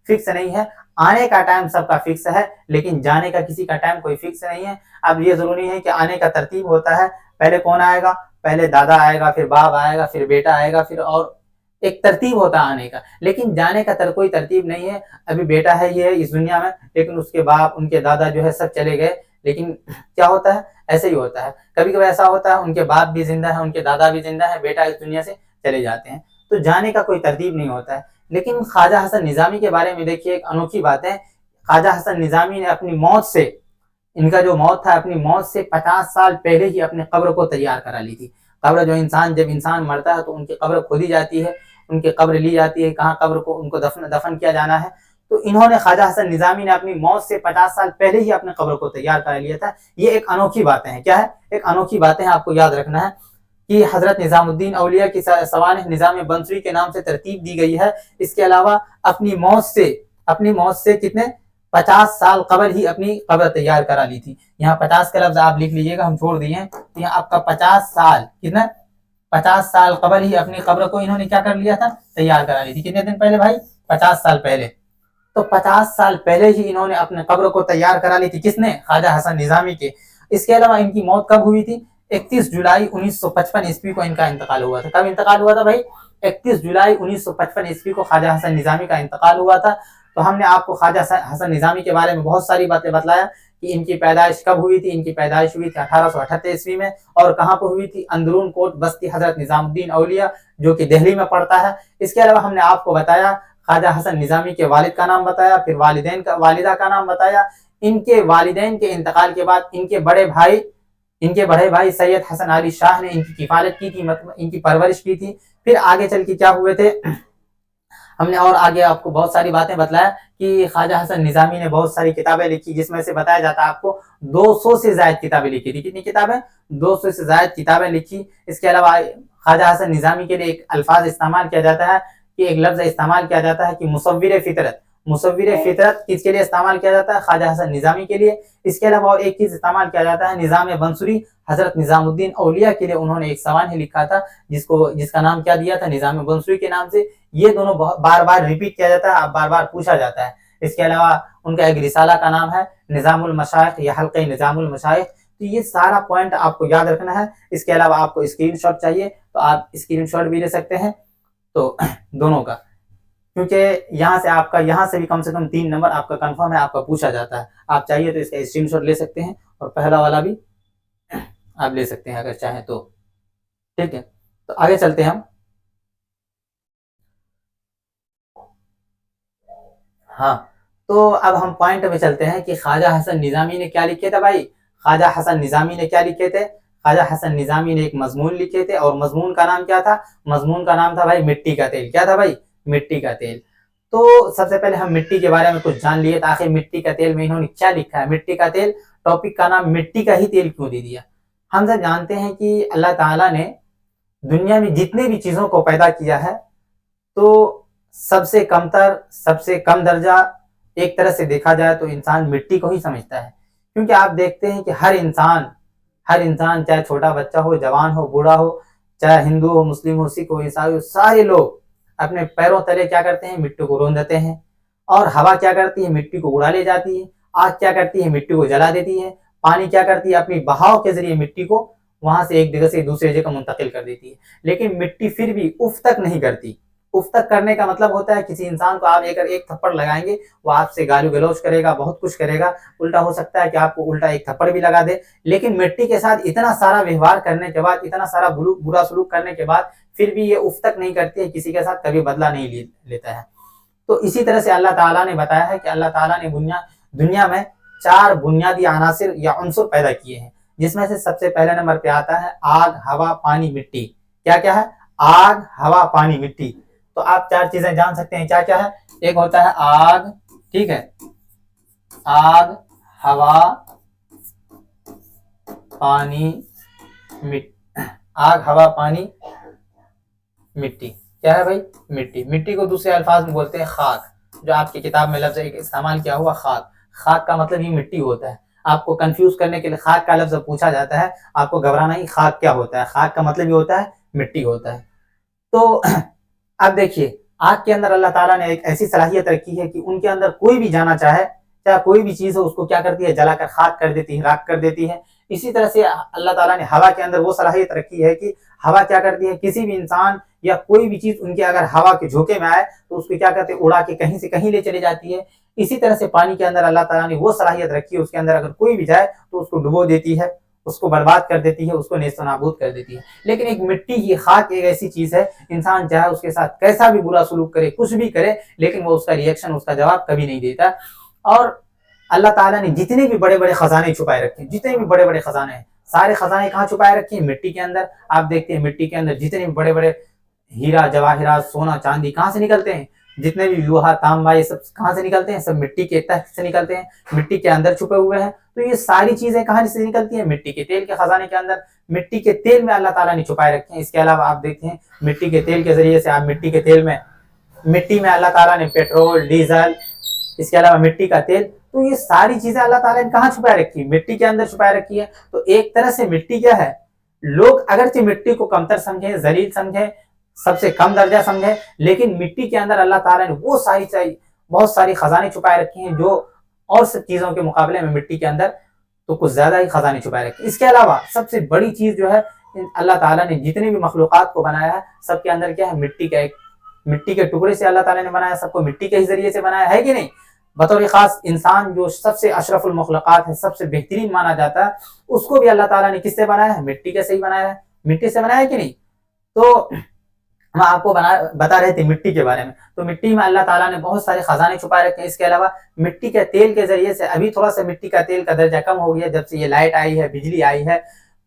फिक्स नहीं है। आने का टाइम सबका फिक्स है लेकिन जाने का किसी का टाइम कोई फिक्स नहीं है। अब ये जरूरी है कि आने का तरतीब होता है, पहले कौन आएगा? पहले दादा आएगा, फिर बाप आएगा, फिर बेटा आएगा, फिर और एक तरतीब होता है आने का। लेकिन जाने का कोई तरतीब नहीं है। अभी बेटा है ये इस दुनिया में, लेकिन उसके बाप उनके दादा जो है सब चले गए। लेकिन क्या होता है? ऐसे ही होता है। कभी कभी ऐसा होता है उनके बाप भी जिंदा है, उनके दादा भी जिंदा है, बेटा इस दुनिया से चले जाते हैं। तो जाने का कोई तरतीब नहीं होता है। लेकिन ख्वाजा हसन निजामी के बारे में देखिए एक अनोखी बात है। ख्वाजा हसन निजामी ने अपनी मौत से, इनका जो मौत था, अपनी मौत से 50 साल पहले ही अपने कब्र को तैयार करा ली थी। कब्र जो जब इंसान मरता है तो उनकी कब्र खोदी जाती है, उनकी कब्र ली जाती है, कहाँ कब्र को उनको दफन किया जाना है। तो इन्होंने ख्वाजा हसन निजामी ने अपनी मौत से 50 साल पहले ही अपने कब्र को तैयार करा लिया था। ये एक अनोखी बातें हैं। क्या है? एक अनोखी बातें हैं, आपको याद रखना है कि हजरत निजामुद्दीन औलिया की सवानेह निजाम बंसुरी के नाम से तरतीब दी गई है। इसके अलावा अपनी मौत से कितने 50 साल कबल ही अपनी कब्र तैयार करा ली थी। यहाँ 50 का लफ्ज आप लिख लीजिएगा, हम छोड़ दिए हैं। तो यहाँ आपका 50 साल कितना 50 साल कबल ही अपनी कब्र को इन्होंने क्या कर लिया था? तैयार करा ली थी। कितने दिन पहले भाई? 50 साल पहले। तो 50 साल पहले ही इन्होंने अपने कब्र को तैयार करा ली थी। किसने? ख्वाजा हसन निजामी के। इसके अलावा इनकी मौत कब हुई थी? 31 जुलाई 1955 ईस्वी को इनका इंतकाल हुआ था। कब इंतकाल हुआ था भाई? 31 जुलाई 1955 ईस्वी को ख्वाजा हसन निजामी का इंतकाल हुआ था। तो हमने आपको ख्वाजा हसन निजामी के बारे में बहुत सारी बातें बतलाया कि इनकी पैदाइश कब हुई थी। इनकी पैदाइश हुई थी 1878 ईस्वी में। और कहाँ पर हुई थी? अंदरून कोट बस्ती हजरत निजामुद्दीन औलिया, जो कि दिल्ली में पड़ता है। इसके अलावा हमने आपको बताया ख्वाजा हसन निजामी के वालिद का नाम बताया, फिर वालिदा का नाम बताया। इनके वालिदैन के इंतकाल के बाद इनके बड़े भाई सैयद हसन अली शाह ने इनकी किफालत की थी, मतलब इनकी परवरिश की थी। फिर आगे चल के क्या हुए थे, हमने और आगे आपको बहुत सारी बातें बतलाया कि ख्वाजा हसन निजामी ने बहुत सारी किताबें लिखी, जिसमें से बताया जाता है आपको 200 से ज्यादा किताबें लिखी थी। कितनी किताबें? 200 से ज्यादा किताबें लिखी। इसके अलावा ख्वाजा हसन निजामी के लिए एक अल्फाज इस्तेमाल किया जाता है कि एक लफ्ज इस्तेमाल किया जाता है कि मुसव्विर फितरत। मुसव्विर फितरत किसके लिए इस्तेमाल किया जाता है? ख्वाजा हसन निजामी के लिए। इसके अलावा और एक चीज इस्तेमाल किया जाता है निजाम बंसुरी हजरत निजामुद्दीन औलिया के लिए। उन्होंने एक सवान ही लिखा था जिसका नाम क्या दिया था? निजाम बंसुरी के नाम से। ये दोनों बार बार रिपीट किया जाता है, बार बार पूछा जाता है اس کے علاوہ ان کا ایک رسالہ کا نام ہے نظام المشائخ یا حلقہ نظام المشائخ. تو یہ سارا پوائنٹ آپ کو یاد رکھنا ہے. اس کے علاوہ آپ کو اسکرین شاٹ چاہیے تو آپ اسکرین شاٹ بھی لے سکتے ہیں, تو دونوں کا, کیونکہ یہاں سے آپ کا یہاں سے بھی کم سے کم 3 نمبر آپ کا کنفرم ہے, آپ کا پوچھا جاتا ہے. آپ چاہیے تو اس کا اسکرین شاٹ لے سکتے ہیں اور پہلا والا بھی آپ لے سکتے ہیں اگر چاہیں تو. ٹھیک ہے, تو آگے چلتے ہیں ہم. ہاں, تو اب ہم پوائنٹ میں چلتے ہیں کہ خواجہ حسن نظامی نے کیا لکھے تھے بھائی. خواجہ حسن نظامی نے کیا لکھے تھے؟ خواجہ حسن نظامی نے ایک مضمون لکھے تھے, اور مضمون کا نام کیا تھا؟ مضمون کا نام تھا بھائی مٹی کا تیل. کیا تھا بھائی؟ مٹی کا تیل. تو سب سے پہلے ہم مٹی کے بارے میں کچھ جان لیے, تاکہ مٹی کا تیل میں انہوں نے کیا لکھا ہے. مٹی کا تیل ٹاپک کا نام مٹی کا ہی تیل کیوں دے دیا؟ ہم سب جانتے ہیں کہ اللہ تعالیٰ نے دنیا میں جتنے بھی چیزوں کو پیدا کیا ہے, تو سب سے کم تر, سب سے کم درجہ ایک طرح سے دیکھا جائے تو انسان مٹی کو ہی سمجھتا ہے. کیونکہ آپ دیکھتے ہیں کہ ہر انسان چاہے چھوٹا بچہ ہو, جوان ہو, بوڑھا ہو, چاہے ہندو ہو, مسلم ہو, سکھ ہو, عیسائی ہو, سارے لوگ اپنے پیروں تلے کیا کرتے ہیں؟ مٹی کو رون دیتے ہیں. اور ہوا کیا کرتی ہے؟ مٹی کو اڑا لے جاتی ہے. آگ کیا کرتی ہے؟ مٹی کو جلا دیتی ہے. پانی کیا کرتی ہے؟ اپنی بہاؤ کے ذریعے مٹی کو وہاں سے ایک جگہ سے دوسری جگہ منتقل کر دیتی ہے. لیکن مٹی پھر بھی اف تک نہیں کرتی. اف تک کرنے کا مطلب ہوتا ہے کسی انسان کو آپ ایک تھپڑ لگائیں گے, وہ آپ سے گالی گلوچ کرے گا, بہت کچھ کرے گا, الٹا ہو سکتا ہے کہ آپ کو الٹا ایک تھپڑ بھی لگا دے. لیکن مٹی کے ساتھ اتنا سارا ویوہار کرنے کے بعد, اتنا سارا برا سلوک کرنے کے بعد پھر بھی یہ اف تک نہیں کرتی ہے, کسی کے ساتھ کبھی بدلہ نہیں لیتا ہے. تو اسی طرح سے اللہ تعالیٰ نے بتایا ہے کہ اللہ تعالیٰ نے دنیا میں 4 بنیادی عناصر یا عنصر پیدا کیے ہیں, جس میں سے سب سے پہلے نمبر پہ آتا ہے آگ, ہوا, پانی, مٹی. کیا کیا ہے؟ آگ, ہوا, پانی, مٹی. تو آپ 4 چیزیں جان سکتے ہیں کیا کیا ہے. ایک ہوتا ہے آگ, ٹھیک ہے, آگ, ہوا, پانی, آگ, ہوا, پانی, مٹی. کیا ہے بھائی؟ مٹی. مٹی کو دوسرے الفاظ میں بولتے ہیں خاک. جو آپ کی کتاب میں لفظ استعمال کیا ہوا خاک, خاک کا مطلب یہ مٹی ہوتا ہے. آپ کو کنفیوز کرنے کے لیے خاک کا لفظ پوچھا جاتا ہے, آپ کو گھبرانا ہی, خاک کیا ہوتا ہے. خاک کا مطلب یہ ہوتا ہے مٹی ہوتا ہے. تو اب دیکھیے, آگ کے اندر اللہ تعالیٰ نے ایک ایسی صلاحیت رکھی ہے کہ ان کے اندر کوئی بھی جانا چاہے, چاہے کوئی بھی چیز ہو, اس کو کیا کرتی ہے؟ جلا کر خاک کر دیتی ہے, راکھ کر دیتی ہے. اسی طرح سے اللہ تعالیٰ نے ہوا کے اندر وہ صلاحیت رکھی ہے کہ ہوا کیا کرتی ہے؟ کسی بھی انسان یا کوئی بھی چیز ان کے اگر ہوا کے جھونکے میں آئے تو اس کو کیا کرتے ہیں؟ اڑا کے کہیں سے کہیں لے چلی جاتی ہے. اسی طرح سے پانی کے اندر اللہ تعالیٰ نے وہ صلاحیت رکھی ہے, اس کے اندر اگر کوئی بھی جائے تو اس کو ڈبو دیتی ہے, اس کو برباد کر دیتی ہے, اس کو نیست و نابود کر دیتی ہے. لیکن ایک مٹی کی خاک ایک ایسی چیز ہے, انسان چاہے اس کے ساتھ کیسا بھی برا سلوک کرے, کچھ بھی کرے, لیکن وہ اس کا ریئیکشن, اس کا جواب کبھی نہیں دیتا. اور اللہ تعالیٰ نے جتنے بھی بڑے بڑے خزانے چھپائے رکھے ہیں, جتنے بھی بڑے بڑے خزانے ہیں, سارے خزانے کہاں چھپائے رکھے ہیں؟ مٹی کے اندر. آپ دیکھتے ہیں مٹی کے اندر جتنے بھی بڑے بڑے ہیرا, جواہرات, سونا, چاندی کہاں سے نکلتے ہیں؟ جتنے بھی لوہا, تانبا, یہ سب کہاں سے نکلتے ہیں؟ سب مٹی کے تحت سے نکلتے ہیں, مٹی کے اندر چھپے ہوئے ہیں. تو یہ ساری چیزیں کہاں سے نکلتی ہیں؟ مٹی کے تیل کے خزانے کے اندر. مٹی کے تیل میں اللہ تعالیٰ نے چھپائے رکھے ہیں. اس کے علاوہ آپ دیکھتے ہیں مٹی کے تیل کے ذریعے سے, آپ مٹی کے تیل میں, مٹی میں اللہ تعالیٰ نے پیٹرول, ڈیزل, اس کے علاوہ مٹی کا تیل, تو یہ ساری چیزیں اللہ تعالیٰ نے کہاں چھپائے رکھی ہے؟ مٹی کے اندر چھپائے رکھی ہے. تو ایک طرح سے مٹی کیا ہے؟ لوگ اگرچہ مٹی کو کمتر سمجھیں, ذلیل سمجھیں, سب سے کم درجہ سمجھیں, لیکن مٹی کے اندر اللہ تعالیٰ نے وہ بہت ساری خزانے چھپائے رکھی ہیں جو اور سب چیزوں کے مقابلے میں مٹی کے اندر تو کچھ زیادہ ہی خزانے چھپائے رکھے ہیں. اس کے علاوہ سب سے بڑی چیز جو ہے, اللہ تعالیٰ نے جتنی بھی مخلوقات کو بنایا ہے, سب کے اندر کیا ہے؟ مٹی کا ایک, مٹی کے ٹکڑے سے اللہ تعالیٰ نے بنایا, سب کو مٹی کے ہی ذریعے سے بنایا ہے کہ نہیں. بطور خاص انسان جو سب سے اشرف المخلوقات ہے, سب سے بہترین مانا جاتا ہے, اس کو بھی اللہ تعالیٰ نے کس سے بنایا ہے؟ مٹی کے سے ہی بنایا ہے. مٹی سے بنایا ہے کہ نہیں. تو ہم آپ کو بتا رہے تھے مٹی کے بارے میں. تو مٹی میں اللہ تعالیٰ نے بہت سارے خزانے چھپائے رکھے ہیں. اس کے علاوہ مٹی کے تیل کے ذریعے سے, ابھی تھوڑا سا مٹی کا تیل کا درجہ کم ہو گیا جب سے یہ لائٹ آئی ہے, بجلی آئی ہے,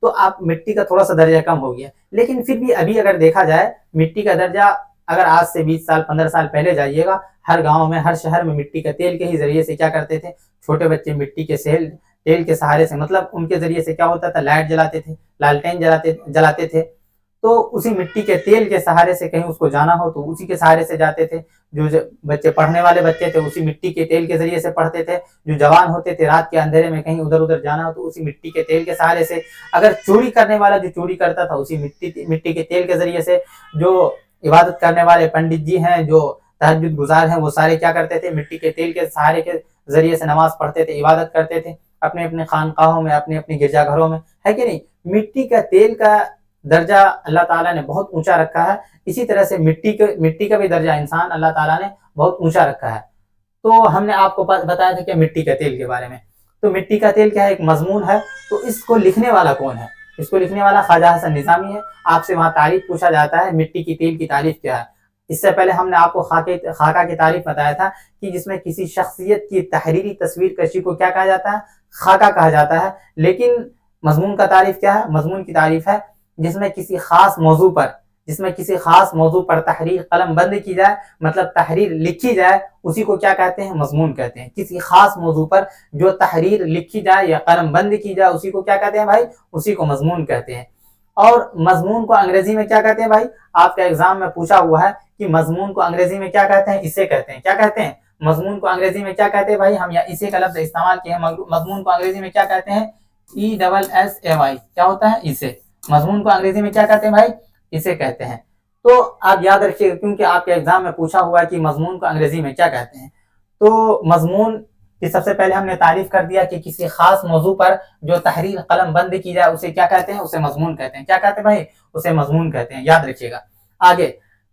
تو آپ مٹی کا تھوڑا سا درجہ کم ہو گیا. لیکن پھر بھی ابھی اگر دیکھا جائے, مٹی کا درجہ اگر آج سے 20 سال 15 سال پہلے جائیے گا, ہر گاؤں میں, ہر شہر میں مٹی کا تیل کے ہی ذریعے سے کیا کرتے تھے؟ چھوٹے بچے مٹی کے تیل کے سہارے سے, مطلب ان کے ذریعے سے کیا ہوتا تھا؟ لائٹ جلاتے تھے, لالٹین جلاتے تھے. تو اسی مٹی کے تیل کے سہارے سے کہیں اس کو جانا ہو تو اسی کے سہارے سے جاتے تھے. جو بچے پڑھنے والے بچے تھے اسی مٹی کے تیل کے ذریعے سے پڑھتے تھے. جو جوان ہوتے تھے رات کے اندھیرے میں کہیں ادھر ادھر جانا ہو تو اسی مٹی کے تیل کے سہارے سے. اگر چوری کرنے والا جو چوری کرتا تھا اسی مٹی کے تیل کے ذریعے سے. جو عبادت کرنے والے پنڈت جی ہیں, جو तहज्जुद गुजार हैं, वो सारे क्या करते थे, मिट्टी के तेल के सहारे के ज़रिए से नमाज़ पढ़ते थे, इबादत करते थे अपने अपने खानकाहों में, अपने अपने गिरजाघरों में, है कि नहीं। मिट्टी का तेल का दर्जा अल्लाह ताला ने बहुत ऊंचा रखा है, इसी तरह से मिट्टी का भी दर्जा इंसान अल्लाह ताला ने बहुत ऊंचा रखा है। तो हमने आपको बताया था कि मिट्टी के तेल के बारे में। तो मिट्टी का तेल क्या है, एक मजमून है। तो इसको लिखने वाला कौन है, इसको लिखने वाला ख्वाजा हसन निज़ामी है। आपसे वहाँ तारीफ पूछा जाता है, मिट्टी की तेल की तारीफ क्या है। इससे पहले हमने आपको खाका की तारीफ बताया था कि जिसमें किसी शख्सियत की तहरीरी तस्वीर कशी को क्या कहा जाता है, खाका कहा जाता है। लेकिन मजमून का तारीफ क्या है, मजमून की तारीफ है जिसमें किसी खास मौजू पर तहरीर कलम बंद की जाए, मतलब तहरीर लिखी जाए, उसी को क्या कहते हैं, मजमून कहते हैं। किसी खास मौजू पर जो तहरीर लिखी जाए या कलम बंद की जाए, उसी को क्या कहते हैं भाई, उसी को मजमून कहते हैं। और मजमून को अंग्रेजी में क्या कहते हैं भाई, आपके एग्जाम में पूछा हुआ है कि मजमून को अंग्रेजी में क्या कहते हैं, इसे कहते हैं। क्या कहते हैं, मजमून को अंग्रेजी में क्या कहते हैं भाई, हम या इसे का लफ्ज इस्तेमाल किए हैं। मजमून को अंग्रेजी में क्या कहते हैं, ESSAY, क्या होता है, इसे। मजमून को अंग्रेजी में क्या कहते हैं भाई, इसे कहते हैं। तो आप याद रखिएगा, क्योंकि आपके एग्जाम में पूछा हुआ है कि मजमून को अंग्रेजी में क्या कहते हैं। तो मजमून की सबसे पहले हमने तारीफ कर दिया कि किसी खास मौजू पर जो तहरीर कलम बंद की जाए, उसे क्या कहते हैं, उसे मजमून कहते हैं। क्या कहते हैं भाई, उसे मजमून कहते हैं, याद रखिएगा। आगे,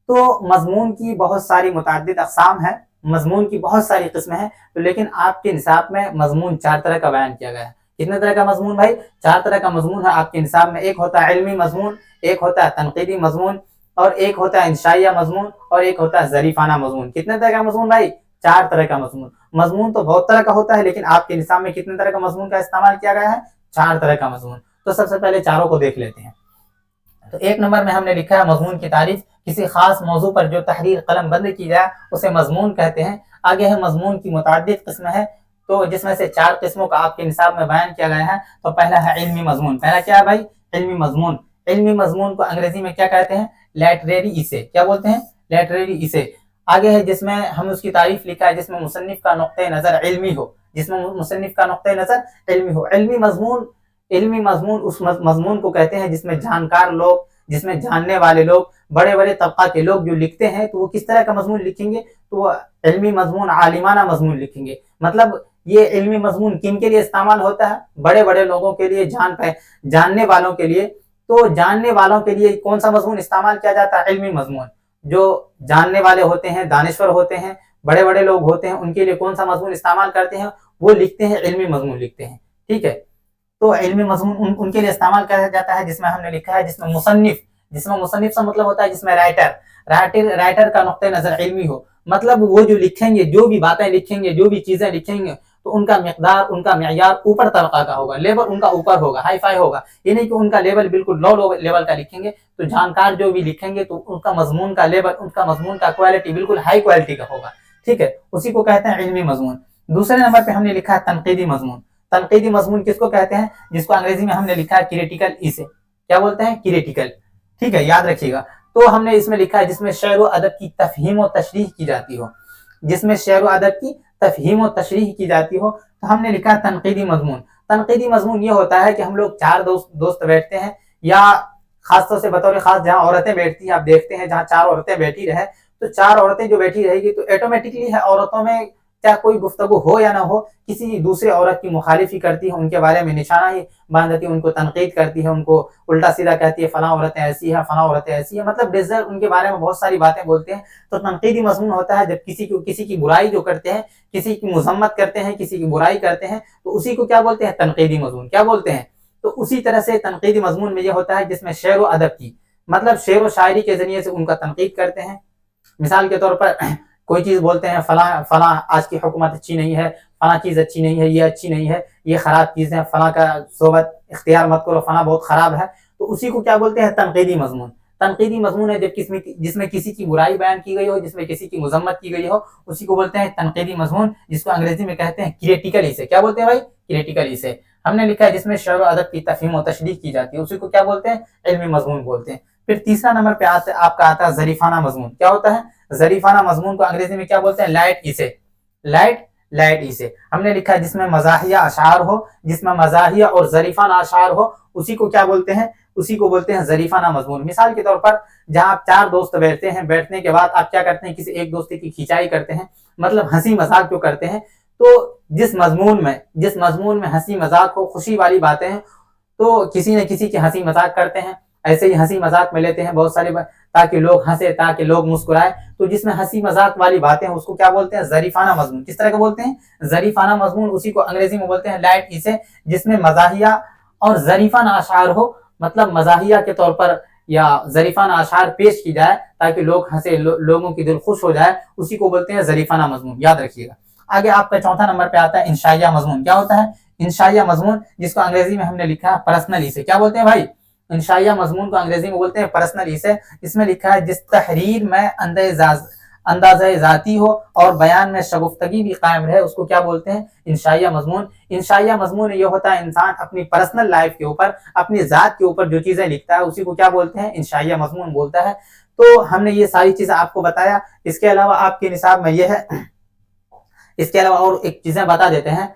तो मजमून की बहुत सारी मुतअद्दिद अक़साम है, मजमून की बहुत सारी किस्में हैं। तो लेकिन आपके निसाब में मजमून 4 तरह का बयान किया गया है। कितने तरह का मजमून भाई, 4 तरह का मजमून है आपके निसाब में। एक होता है इल्मी मजमून, एक होता है तनकीदी मजमून, और एक होता है इंशाइया मजमून, और एक होता है ज़रीफाना मजमून। कितने तरह का मजमून भाई, 4 तरह का मजमून। मजमून तो बहुत तरह का होता है, लेकिन आपके निसाब में कितने तरह का मजमून का इस्तेमाल किया गया है, 4 तरह का मजमून। तो सबसे पहले चारों को देख लेते हैं। तो 1 नंबर में हमने लिखा है मजमून की तारीफ, किसी खास मौजू पर जो तहरीर कलम बंद की जाए, उसे मजमून कहते हैं। आगे है मजमून की मुतअद्दिद किस्में हैं, तो जिसमें से 4 किस्मों का आपके निसाब में बयान किया गया है। तो पहला है इल्मी मजमून। पहला क्या है भाई, इल्मी मजमून। इल्मी मजमून को अंग्रेजी में क्या कहते हैं, लिटरेरी इसे। क्या बोलते हैं, लिटरेरी इसे। आगे है जिसमें हम उसकी तारीफ लिखा है, जिसमें मुसन्निफ का नुक्ते नजर इल्मी हो, जिसमें मुसन्निफ का नुक्ते नजर इल्मी हो। इल्मी मजमून उस मजमून को कहते हैं जिसमें जानकार लोग, जिसमें जानने वाले लोग, बड़े बड़े तबका के लोग जो लिखते हैं, तो वो किस तरह का मजमून लिखेंगे, तो वो इल्मी मजमून आलिमाना मजमून लिखेंगे। मतलब ये इल्मी मजमून किन के लिए इस्तेमाल होता है, बड़े बड़े लोगों के लिए, जानने वालों के लिए। तो जानने वालों के लिए कौन सा मजमून इस्तेमाल किया जाता है, इल्मी मजमून। जो जानने वाले होते हैं, दानिश्वर होते हैं, बड़े बड़े लोग होते हैं, उनके लिए कौन सा मजमून इस्तेमाल करते हैं, वो लिखते हैं, इल्मी मजमून लिखते हैं। ठीक है, तो इल्मी मजमून उनके लिए इस्तेमाल किया जाता है जिसमें हमने लिखा है, जिसमें मुसन्निफ से मतलब होता है जिसमें राइटर का नुक्ते नजर इल्मी हो। मतलब वो जो लिखेंगे, जो भी बातें लिखेंगे, जो भी चीजें लिखेंगे, तो उनका मिकदार, उनका मियार ऊपर तबका का होगा, लेवल उनका ऊपर होगा, हाई फाई होगा। ये नहीं कि उनका लेवल बिल्कुल लो लेवल का लिखेंगे। तो जानकार जो भी लिखेंगे, तो उनका मजमून का लेवल, उनका मजमून का क्वालिटी बिल्कुल हाई क्वालिटी का होगा। ठीक है, उसी को कहते हैं इल्मी मजमून। दूसरे नंबर पे हमने लिखा है तनकीदी मजमून। तनकीदी मजमून किसको कहते हैं, जिसको अंग्रेजी में हमने लिखा है क्रिटिकल इसे। क्या बोलते हैं, क्रिटिकल। ठीक है, याद रखिएगा। तो हमने इसमें लिखा है जिसमें शेर व अदब की तफहीम और तशरीह की जाती हो, जिसमें शेर व अदब की तफहीम और तशरीह की जाती हो, तो हमने लिखा है तनकीदी मजमून। तनकीदी मजमून ये होता है कि हम लोग 4 दोस्त बैठते हैं, या खासतौर से बतौर खास जहाँ औरतें बैठती हैं, आप देखते हैं जहाँ 4 औरतें बैठी रहे, तो 4 औरतें जो बैठी रहेगी, तो ऑटोमेटिकली है औरतों में चाहे कोई गुफ्तगू हो या ना हो, किसी दूसरे औरत की मुखालिफी करती है, उनके बारे में निशाना ही बांधती है, उनको तनकीद करती है, उनको उल्टा सीधा कहती है, फलां औरतें ऐसी है, फलां औरतें ऐसी है, मतलब डिजर्व उनके बारे में बहुत सारी बातें बोलते हैं। तो तनकीदी मजमून होता है जब किसी की बुराई जो करते हैं, किसी की मुजम्मत करते हैं, किसी की बुराई करते हैं, तो उसी को क्या बोलते हैं, तनकीदी मजमून। क्या बोलते हैं, तो उसी तरह से तनकीदी मजमून में ये होता है जिसमें शेर व अदब की, मतलब शेर व शायरी के जरिए से उनका तनकीद करते हैं। मिसाल के तौर पर कोई चीज बोलते हैं, फला आज की हुकूमत अच्छी नहीं है, फला चीज अच्छी नहीं है, ये अच्छी नहीं है, ये खराब चीज है, फला का सोबत इख्तियार मत करो, फला बहुत खराब है। तो उसी को क्या बोलते हैं, तनकीदी मजमून। तनकीदी मजमून है जब जिसमें किसी की बुराई बयान की गई हो, जिसमें किसी की मुजम्मत की गई हो, उसी को बोलते हैं तनकीदी मजमून, जिसको अंग्रेजी में कहते हैं क्रिटिकल इसे। क्या बोलते हैं भाई, क्रिटिकल इसे। हमने लिखा है जिसमें शेर व अदब की तफहीम और तशरीह की जाती है, उसी को क्या बोलते हैं, इल्मी मजमून बोलते हैं। फिर तीसरा नंबर पे आपका आता है ज़रीफाना मजमून। क्या होता है, ज़रीफाना मजमून को अंग्रेजी में क्या बोलते हैं, लाइट इसे। हमने लिखा है जिसमें मज़ाहिया अशार हो, जिसमें मज़ाहिया और ज़रीफाना अशार हो, उसी को क्या बोलते हैं, उसी को बोलते हैं ज़रीफ़ाना मज़मून। मिसाल के तौर पर जहाँ आप 4 दोस्त बैठते हैं, बैठने के बाद आप क्या करते हैं, किसी एक दोस्त की खिंचाई करते हैं, मतलब हंसी मजाक जो करते हैं, तो जिस मजमून में हंसी मजाक हो, खुशी वाली बातें हैं, तो किसी न किसी की हंसी मजाक करते हैं। ऐसे ही हंसी मजाक में लेते हैं बहुत सारी ताकि लोग हंसे, ताकि लोग मुस्कुराए। तो जिसमें हंसी मजाक वाली बातें हैं उसको क्या बोलते हैं, ज़रीफ़ाना मज़मून। किस तरह का बोलते हैं, ज़रीफ़ाना मज़मून। उसी को अंग्रेजी में बोलते हैं लाइट इसे, जिसमें मज़ाहिया और ज़रीफ़ाना अशार हो, मतलब मज़ाहिया के तौर पर या ज़रीफ़ाना अशार पेश की जाए ताकि लोग हंसे, लोगों की दिल खुश हो जाए, उसी को बोलते हैं ज़रीफ़ाना मज़मून। याद रखिएगा। आगे आपका चौथा नंबर पे आता है इंशाइया मज़मून। क्या होता है, इंशाइया मज़मून, जिसको अंग्रेजी में हमने लिखा है पर्सनल इसे। क्या बोलते हैं भाई, इंशाइया मज़मून को अंग्रेजी में बोलते हैं पर्सनल इसे। इसमें लिखा है जिस तहरीर में अंदाज़े ज़ाती हो और बयान में शगुफ्तगी भी कायम रहे, उसको क्या बोलते हैं, इंशाइया मज़मून। इंशाइया मज़मून ये होता है इंसान अपनी पर्सनल लाइफ के ऊपर, अपनी ज़ात के ऊपर जो चीज़ें लिखता है उसी को क्या बोलते हैं, इंशाइया मज़मून बोलता है। तो हमने ये सारी चीज़ें आपको बताया। इसके अलावा आपके निसाब में ये है, इसके अलावा और एक चीज़ें बता देते हैं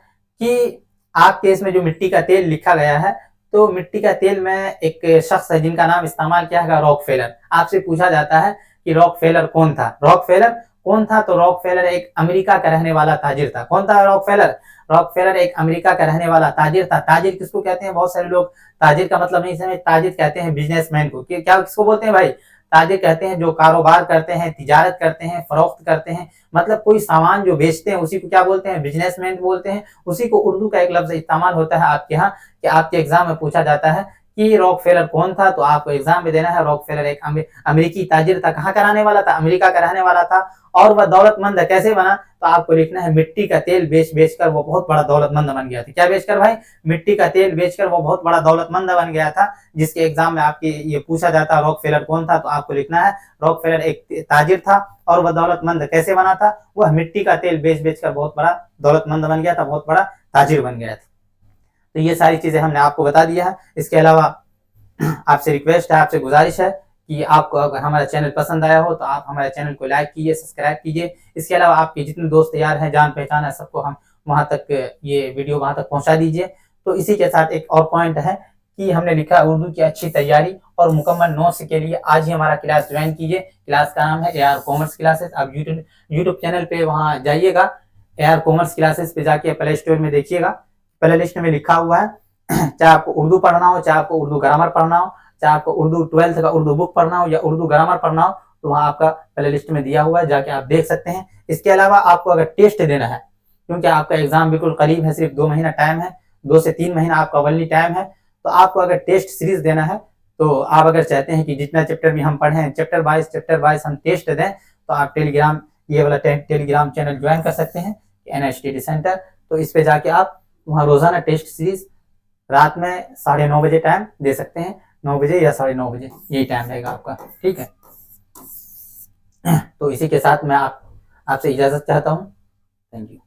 कि आपके इसमें जो मिट्टी का तेल लिखा गया है, तो मिट्टी का तेल में एक शख्स है जिनका नाम इस्तेमाल किया है रॉकफेलर। आपसे पूछा जाता है कि रॉकफेलर कौन था, रॉकफेलर कौन था, तो रॉकफेलर एक अमेरिका का रहने वाला ताजिर था। कौन था रॉकफेलर, रॉकफेलर एक अमेरिका का रहने वाला ताजिर था। ताजिर किसको कहते हैं, बहुत सारे लोग ताजिर का मतलब नहीं समझ, ताजिर कहते हैं बिजनेसमैन को। क्या किसको बोलते हैं भाई, ताजिर कहते हैं जो कारोबार करते हैं, तिजारत करते हैं, फरोख्त करते हैं, मतलब कोई सामान जो बेचते हैं उसी को क्या बोलते हैं, बिजनेसमैन बोलते हैं। उसी को उर्दू का एक लफ्ज इस्तेमाल होता है आपके यहाँ, कि आपके एग्जाम में पूछा जाता है कि रॉकफेलर कौन था, तो आपको एग्जाम में देना है रॉकफेलर एक अमेरिकी ताजिर था। कहाँ का रहने वाला था, अमेरिका का रहने वाला था। और वह दौलतमंद कैसे बना, तो आपको लिखना है मिट्टी का तेल बेच बेचकर वो बहुत बड़ा दौलतमंद बन गया था। क्या बेचकर भाई, मिट्टी का तेल बेचकर वो बहुत बड़ा दौलतमंद बन गया था। जिसके एग्जाम में आपके ये पूछा जाता है रॉकफेलर कौन था, तो आपको लिखना है रॉकफेलर एक ताजिर था और वह दौलतमंद कैसे बना था, वह मिट्टी का तेल बेच बेचकर बहुत बड़ा दौलतमंद बन गया था, बहुत बड़ा ताजिर बन गया था। तो ये सारी चीजें हमने आपको बता दिया है। इसके अलावा आपसे रिक्वेस्ट है, आपसे गुजारिश है कि आपको अगर हमारा चैनल पसंद आया हो तो आप हमारे चैनल को लाइक कीजिए, सब्सक्राइब कीजिए। इसके अलावा आपके जितने दोस्त यार हैं, जान पहचान है, सबको हम वहाँ तक ये वीडियो वहाँ तक पहुँचा दीजिए। तो इसी के साथ एक और पॉइंट है कि हमने लिखा उर्दू की अच्छी तैयारी और मुकम्मल नोट्स के लिए आज ही हमारा क्लास ज्वाइन कीजिए। क्लास का नाम है AR कॉमर्स क्लासेस। आप यूट्यूब चैनल पे वहाँ जाइएगा, AR कॉमर्स क्लासेस पे जाके प्ले स्टोर में देखिएगा, प्ले लिस्ट में लिखा हुआ है। चाहे आपको उर्दू पढ़ना हो, चाहे आपको उर्दू ग्रामर पढ़ना हो, चाहे आपको उर्दू 12th का उर्दू बुक पढ़ना हो या उर्दू ग्रामर पढ़ना हो, तो वहाँ आपका प्ले लिस्ट में दिया हुआ है, जाके आप देख सकते हैं। इसके अलावा आपको अगर टेस्ट देना है, क्योंकि आपका एग्जाम बिल्कुल करीब है, सिर्फ 2 महीना टाइम है, 2 से 3 महीना आपका ओनली टाइम है। तो आपको अगर टेस्ट सीरीज देना है, तो आप अगर चाहते हैं कि जितना चैप्टर भी हम पढ़ें चैप्टर वाइज हम टेस्ट दें, तो आप टेलीग्राम, ये वाला टेलीग्राम चैनल ज्वाइन कर सकते हैं, NSTD सेंटर। तो इस पे जाके आप वहाँ रोजाना टेस्ट सीरीज रात में 9:30 बजे टाइम दे सकते हैं, 9 बजे या 9:30 बजे, यही टाइम रहेगा आपका, ठीक है। तो इसी के साथ मैं आपसे इजाजत चाहता हूँ। Thank you.